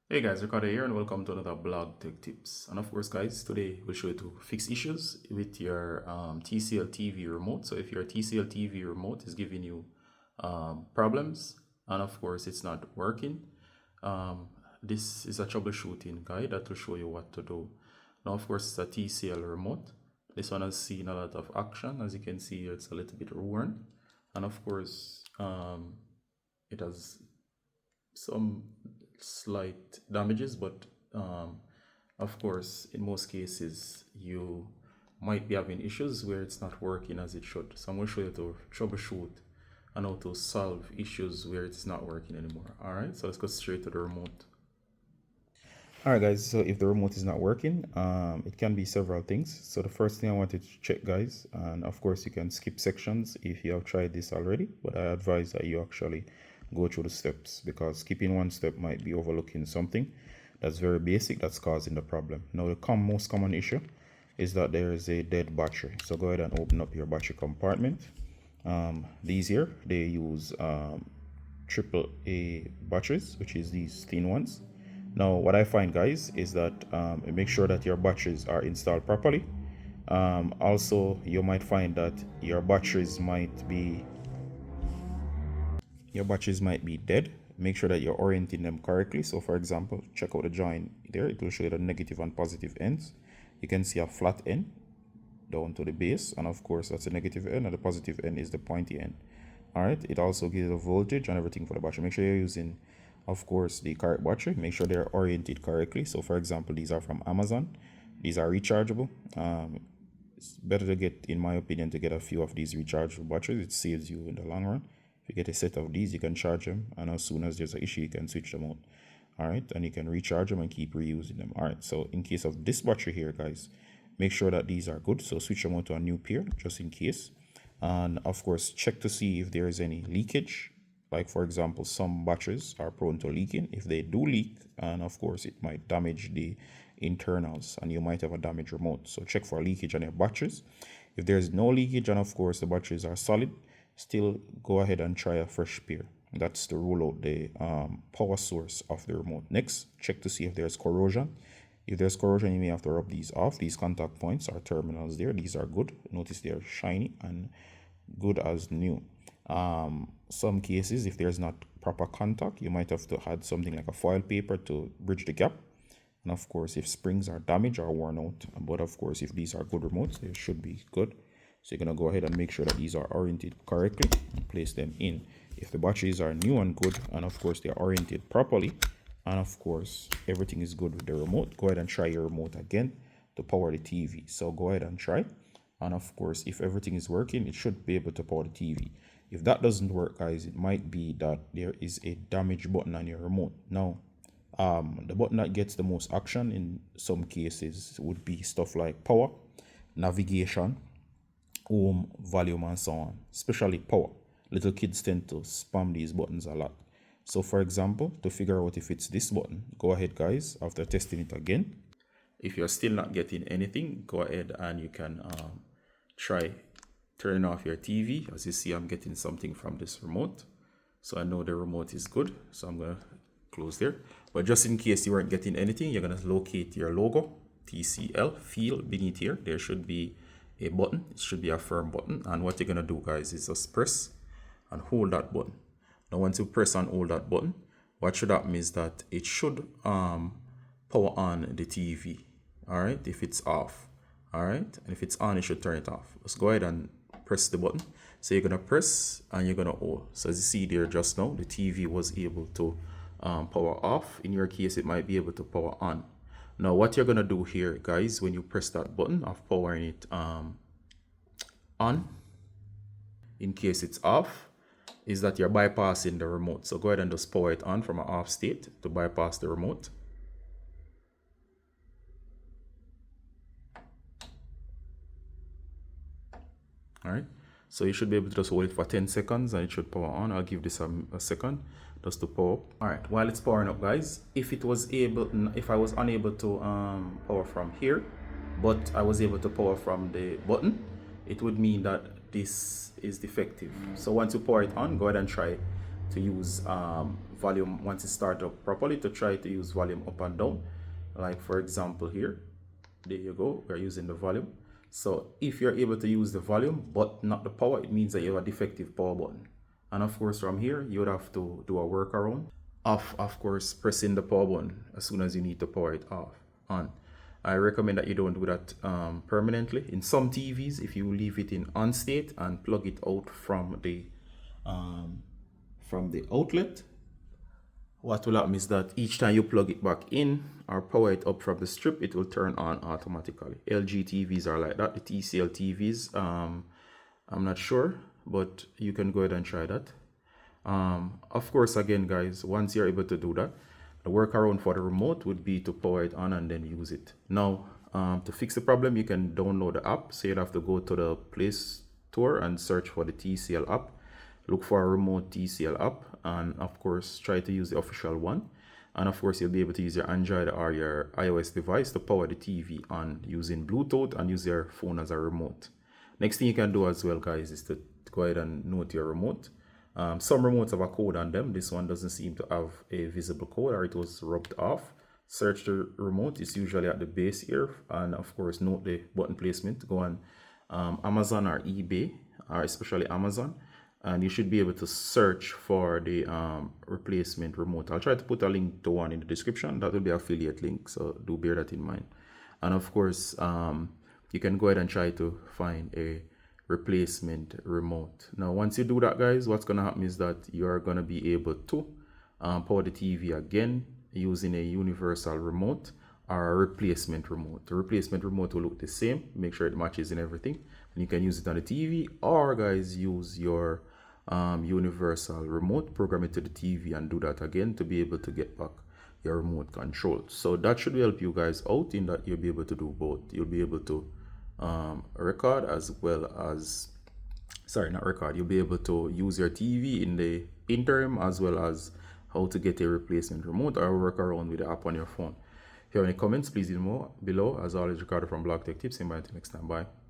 Hey guys, Ricardo here and welcome to another blog tech tips. And of course guys, today we'll show you to fix issues with your TCL TV remote. So if your TCL TV remote is giving you problems and of course it's not working, this is a troubleshooting guide that will show you what to do. Now of course it's a TCL remote. This one has seen a lot of action. As you can see, it's a little bit worn. And of course, it has some slight damages, but of course in most cases you might be having issues where it's not working as it should. So I'm going to show you to troubleshoot and how to solve issues where it's not working anymore. All right, so let's go straight to the remote. All right guys, so if the remote is not working, it can be several things. So the first thing I wanted to check guys, and of course you can skip sections if you have tried this already, but I advise that you actually go through the steps, because skipping one step might be overlooking something that's very basic that's causing the problem. Now the most common issue is that there is a dead battery. So go ahead and open up your battery compartment. These here, they use AAA batteries, which is these thin ones. Now what I find guys is that make sure that your batteries are installed properly. Also you might find that your batteries might be dead. Make sure that you're orienting them correctly. So for example, check out the joint there. It will show you the negative and positive ends. You can see a flat end down to the base, and of course that's the negative end, and the positive end is the pointy end. All right, it also gives the voltage and everything for the battery. Make sure you're using, of course, the correct battery. Make sure they're oriented correctly. So for example, these are from Amazon. These are rechargeable. It's better to get, in my opinion, to get a few of these rechargeable batteries. It saves you in the long run. If you get a set of these, you can charge them, and as soon as there's an issue, you can switch them out. All right, and you can recharge them and keep reusing them. All right, so in case of this battery here guys, make sure that these are good. So switch them out to a new pair just in case. And of course, check to see if there is any leakage. Like for example, some batteries are prone to leaking. If they do leak, and of course it might damage the internals and you might have a damaged remote. So check for leakage on your batteries. If there's no leakage and of course the batteries are solid, still go ahead and try a fresh pair. That's to rule out the power source of the remote. Next, check to see if there's corrosion. If there's corrosion, you may have to rub these off. These contact points are terminals there. These are good. Notice they're shiny and good as new. Some cases, if there's not proper contact, you might have to add something like a foil paper to bridge the gap. And of course, if springs are damaged or worn out, but of course, if these are good remotes, they should be good. So you're going to go ahead and make sure that these are oriented correctly and place them in. If the batteries are new and good, and of course they're oriented properly, and of course everything is good with the remote, go ahead and try your remote again to power the TV. So go ahead and try. And of course, if everything is working, it should be able to power the TV. If that doesn't work guys, it might be that there is a damaged button on your remote. Now, the button that gets the most action in some cases would be stuff like power, navigation, home, volume, and so on, especially power. Little kids tend to spam these buttons a lot. So for example, to figure out if it's this button, go ahead guys, after testing it again, if you're still not getting anything, go ahead and you can try turning off your TV. As you see, I'm getting something from this remote, so I know the remote is good. So I'm gonna close there, but just in case you weren't getting anything, you're gonna locate your logo TCL field beneath here. There should be a button. It should be a firm button, and what you're gonna do guys is just press and hold that button. Now once you press and hold that button, what should happen is that it should power on the TV. All right, if it's off. All right, and if it's on, it should turn it off. Let's go ahead and press the button. So you're gonna press and you're gonna hold. So as you see there just now, the TV was able to power off. In your case, it might be able to power on. Now what you're gonna do here guys, when you press that button of powering it on, in case it's off, is that you're bypassing the remote. So go ahead and just power it on from an off state to bypass the remote. All right, so you should be able to just hold it for 10 seconds and it should power on. I'll give this a second just to power up. All right, while it's powering up guys, if I was unable to power from here, but I was able to power from the button, it would mean that this is defective. So once you power it on, go ahead and try to use volume once it starts up properly, to try to use volume up and down. Like for example here, there you go, we're using the volume. So if you're able to use the volume but not the power, it means that you have a defective power button. And of course from here, you would have to do a workaround of course pressing the power button as soon as you need to power it on. I recommend that you don't do that permanently. In some TVs, if you leave it in on state and plug it out from the outlet, what will happen is that each time you plug it back in or power it up from the strip, it will turn on automatically. LG TVs are like that. The TCL TVs, I'm not sure, but you can go ahead and try that. Of course, again, guys, once you're able to do that, the workaround for the remote would be to power it on and then use it. Now, to fix the problem, you can download the app. So you'd have to go to the Play Store and search for the TCL app. Look for a remote TCL app, and of course try to use the official one. And of course you'll be able to use your Android or your iOS device to power the TV on using Bluetooth and use your phone as a remote. Next thing you can do as well, guys, is to go ahead and note your remote. Some remotes have a code on them. This one doesn't seem to have a visible code, or it was rubbed off. Search the remote. It's usually at the base here, and of course note the button placement. Go on Amazon or eBay, or especially Amazon, and you should be able to search for the replacement remote. I'll try to put a link to one in the description. That will be an affiliate link, so do bear that in mind. And of course, you can go ahead and try to find a replacement remote. Now, once you do that, guys, what's going to happen is that you're going to be able to power the TV again using a universal remote or a replacement remote. The replacement remote will look the same. Make sure it matches and everything. And you can use it on the TV, or guys, use your universal remote, program it to the TV and do that again to be able to get back your remote control. So that should help you guys out in that you'll be able to do both. You'll be able to record as well as, sorry, not record, you'll be able to use your TV in the interim, as well as how to get a replacement remote or work around with the app on your phone. If you have any comments, please leave them below. As always, Ricardo from Blog Tech Tips. Until next time, bye.